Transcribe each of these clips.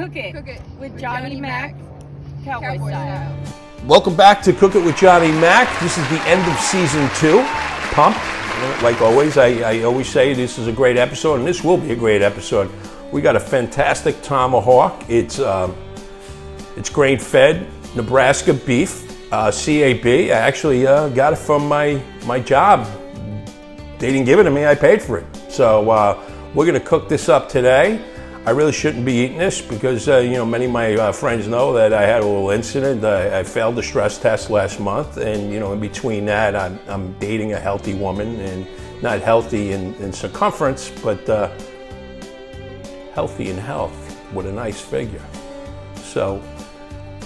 Cook It with Johnny Mac, Cowboy style. Welcome back to Cook It with Johnny Mac. This is the end of season 2. Pumped. Like always, I always say this is a great episode, and this will be a great episode. We got a fantastic tomahawk. It's grain-fed Nebraska beef, CAB. I actually got it from my job. They didn't give it to me, I paid for it. So we're gonna cook this up today. I really shouldn't be eating this because many of my friends know that I had a little incident. I failed the stress test last month, and in between that, I'm dating a healthy woman, and not healthy in circumference, but healthy in health with a nice figure. So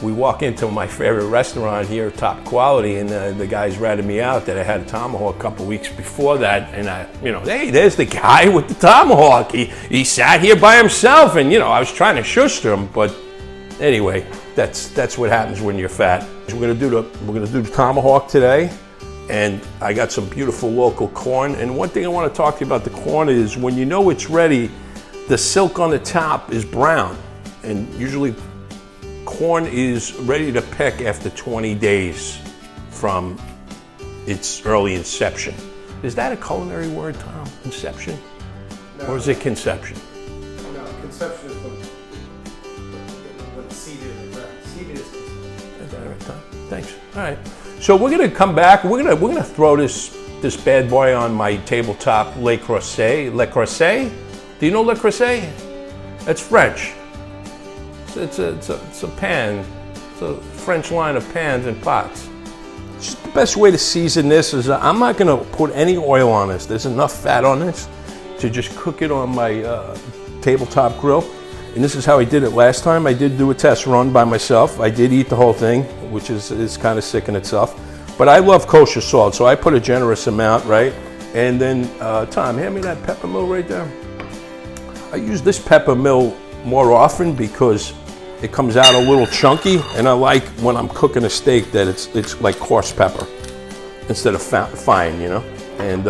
we walk into my favorite restaurant here, Top Quality, and the guys ratted me out that I had a tomahawk a couple weeks before that, and hey, there's the guy with the tomahawk. He sat here by himself, and I was trying to shush him, but anyway, that's what happens when you're fat. We're gonna do the tomahawk today, and I got some beautiful local corn. And one thing I want to talk to you about the corn is when you know it's ready, the silk on the top is brown, and usually corn is ready to pick after 20 days from its early inception. Is that a culinary word, Tom? Inception? No. Or is it conception? No, conception is when the seed is in the ground. Seed is conception. Is that all right, Tom? Thanks. All right. So we're gonna come back. We're gonna throw this bad boy on my tabletop Le Creuset. Le Creuset? Do you know Le Creuset? That's French. It's a pan. It's a French line of pans and pots. Just the best way to season this is I'm not going to put any oil on this. There's enough fat on this to just cook it on my tabletop grill. And this is how I did it last time. I did do a test run by myself. I did eat the whole thing, which is kind of sick in itself. But I love kosher salt, so I put a generous amount, right? And then, Tom, hand me that pepper mill right there. I use this pepper mill more often because it comes out a little chunky, and I like when I'm cooking a steak that it's like coarse pepper instead of fine, And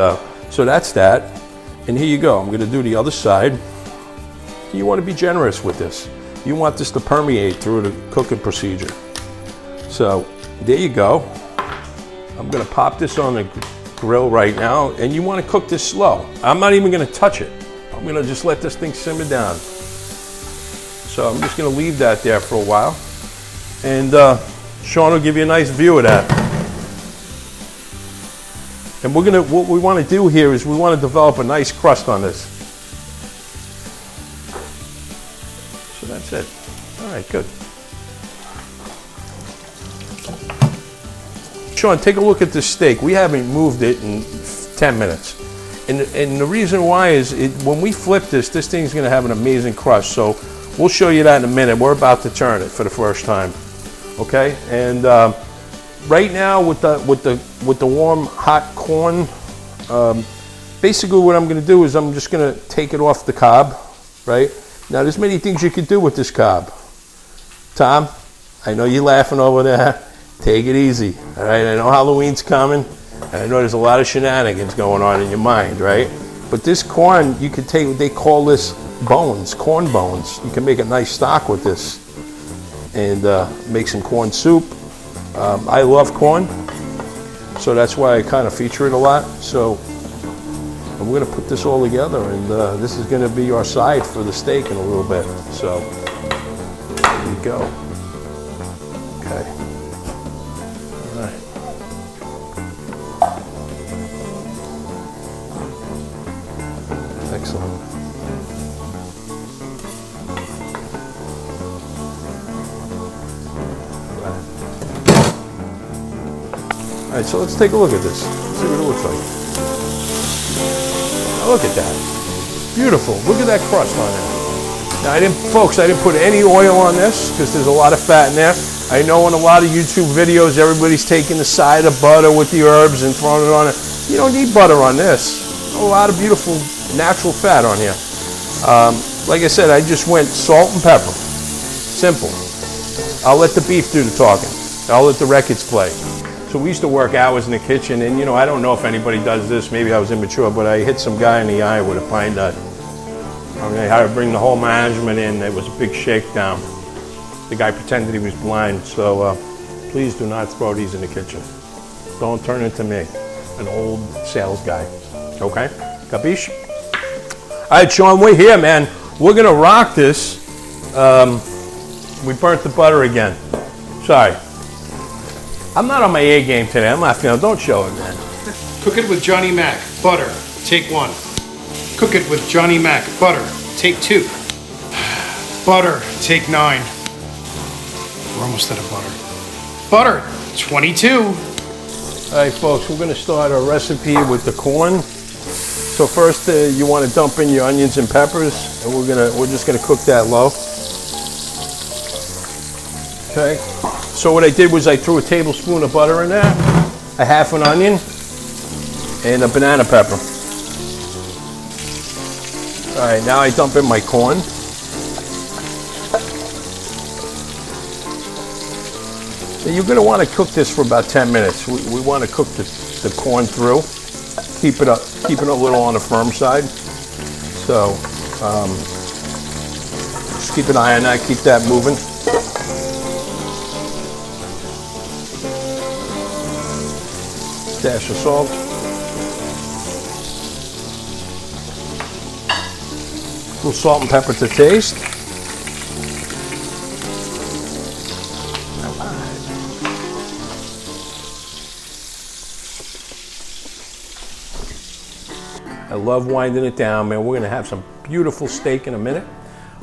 so that's that. And here you go. I'm going to do the other side. You want to be generous with this. You want this to permeate through the cooking procedure. So there you go. I'm going to pop this on the grill right now, and you want to cook this slow. I'm not even going to touch it. I'm going to just let this thing simmer down. So I'm just going to leave that there for a while, and Sean will give you a nice view of that. And what we want to do here is we want to develop a nice crust on this. So that's it. All right, good. Sean, take a look at this steak. We haven't moved it in 10 minutes. And the reason why is when we flip this thing's going to have an amazing crust. So we'll show you that in a minute. We're about to turn it for the first time, okay? And right now with the warm, hot corn, basically what I'm going to do is I'm just going to take it off the cob, right? Now there's many things you can do with this cob. Tom, I know you're laughing over there. Take it easy, all right? I know Halloween's coming. I know there's a lot of shenanigans going on in your mind, right? But this corn, you can take, they call this bones, corn bones. You can make a nice stock with this and make some corn soup. I love corn, so that's why I kind of feature it a lot. So I'm going to put this all together, and this is going to be our side for the steak in a little bit. So there you go. Okay. All right. Excellent. All right, so let's take a look at this. See what it looks like. Now look at that. Beautiful. Look at that crust on it. Now I didn't put any oil on this because there's a lot of fat in there. I know in a lot of YouTube videos everybody's taking the side of butter with the herbs and throwing it on it. You don't need butter on this. A lot of beautiful natural fat on here. Like I said, I just went salt and pepper. Simple. I'll let the beef do the talking. I'll let the records play. So we used to work hours in the kitchen, and I don't know if anybody does this, maybe I was immature, but I hit some guy in the eye with a pine nut. And they had to bring the whole management in. There was a big shakedown. The guy pretended he was blind, so please do not throw these in the kitchen. Don't turn into me, an old sales guy. Okay? Capiche? All right, Sean, we're here, man. We're gonna rock this. We burnt the butter again. Sorry. I'm not on my A game today. I'm not feeling. Don't show it, man. Cook it with Johnny Mac. Butter. Take 1. Cook it with Johnny Mac. Butter. Take 2. Butter. Take 9. We're almost out of butter. Butter. 22. All right, folks. We're gonna start our recipe with the corn. So first, you want to dump in your onions and peppers, and we're just gonna cook that low. Okay. So what I did was I threw a tablespoon of butter in there, a half an onion, and a banana pepper. All right, now I dump in my corn. Now you're gonna want to cook this for about 10 minutes. We want to cook the corn through. Keep it a little on the firm side. So just keep an eye on that. Keep that moving. Dash of salt. A little salt and pepper to taste. I love winding it down, man. We're gonna have some beautiful steak in a minute.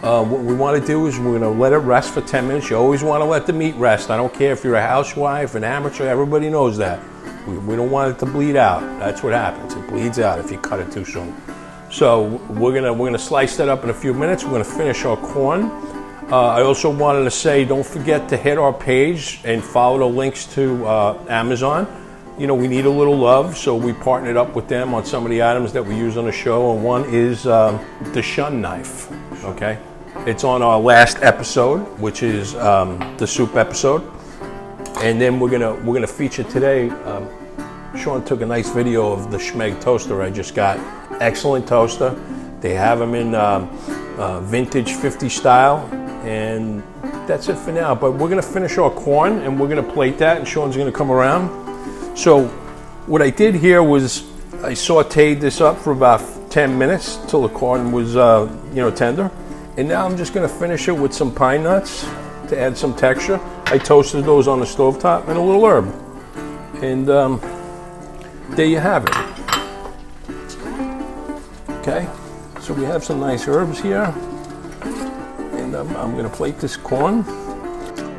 What we want to do is we're gonna let it rest for 10 minutes. You always want to let the meat rest. I don't care if you're a housewife, an amateur, everybody knows that. We don't want it to bleed out. That's what happens. It bleeds out if you cut it too soon. So we're gonna slice that up in a few minutes. We're gonna finish our corn. I also wanted to say, don't forget to hit our page and follow the links to Amazon. You know, we need a little love, so we partnered up with them on some of the items that we use on the show, and one is the shun knife. Okay, it's on our last episode, which is the soup episode, and then we're gonna feature today. Sean took a nice video of the Schmeg toaster I just got. Excellent toaster. They have them in vintage 50 style, and that's it for now. But we're gonna finish our corn, and we're gonna plate that, and Sean's gonna come around. So what I did here was I sauteed this up for about 10 minutes till the corn was tender, and now I'm just gonna finish it with some pine nuts to add some texture. I toasted those on the stovetop and a little herb, and there you have it. Okay, so we have some nice herbs here, and I'm gonna plate this corn.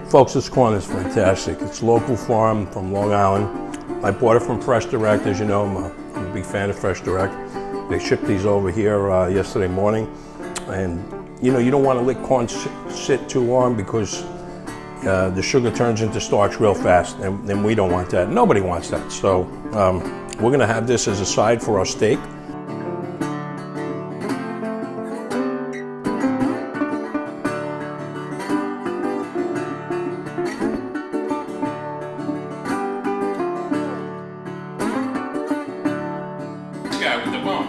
Folks, this corn is fantastic. It's local farm from Long Island. I bought it from Fresh Direct. As you know, I'm a big fan of Fresh Direct. They shipped these over here yesterday morning, and you know, you don't want to let corn sit too long because the sugar turns into starch real fast, and we don't want that. Nobody wants that. So we're gonna have this as a side for our steak. This guy with the bone.